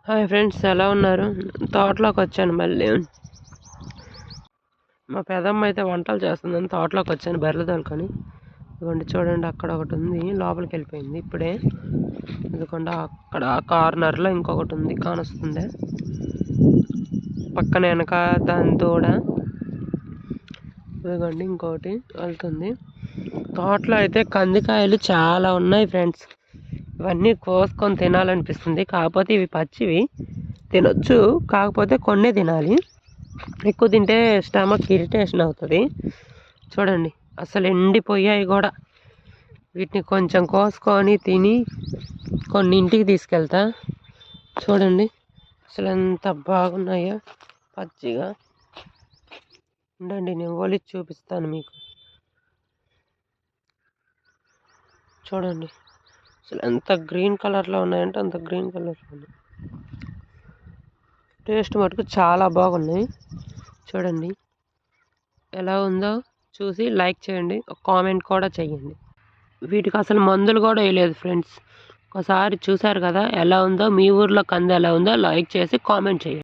Hi friends, ఎలా ఉన్నారు? తోటలోకి వచ్చాను మళ్ళీ. మా పెదమ్మ అయితే వంటలు చేస్తుందని తోటలోకి వచ్చాను బర్రెలు తోలుకొని. ఇదిగోండి చూడండి, అక్కడ ఒకటి ఉంది, లోపలికి వెళ్ళిపోయింది ఇప్పుడే. ఇదిగోండి అక్కడ కార్నర్లో ఇంకొకటి ఉంది, కానొస్తుంది. పక్కన వెనక దాని తోడ ఇదిగోండి ఇంకొకటి వెళ్తుంది. తోటలో అయితే కందికాయలు చాలా ఉన్నాయి ఫ్రెండ్స్. ఇవన్నీ కోసుకొని తినాలనిపిస్తుంది, కాకపోతే ఇవి పచ్చివి తినొచ్చు, కాకపోతే కొన్నే తినాలి. ఎక్కువ తింటే స్టమక్ ఇరిటేషన్ అవుతుంది. చూడండి అసలు ఎండిపోయాయి కూడా. వీటిని కొంచెం కోసుకొని తిని కొన్ని ఇంటికి తీసుకెళ్తా. చూడండి అసలు ఎంత బాగున్నాయో పచ్చిగా. ఉండండి, నేను ఒలిచి చూపిస్తాను మీకు. చూడండి అసలు ఎంత గ్రీన్ కలర్లో ఉన్నాయంటే అంత గ్రీన్ కలర్లో ఉన్నాయి. టేస్ట్ మటుకు చాలా బాగున్నాయి. చూడండి ఎలా ఉందో చూసి లైక్ చేయండి, ఒక కామెంట్ కూడా చేయండి. వీటికి అసలు మందులు కూడా వేయలేదు ఫ్రెండ్స్. ఒకసారి చూసారు కదా ఎలా ఉందో, మీ ఊర్లో కంది ఎలా ఉందో లైక్ చేసి కామెంట్ చేయండి.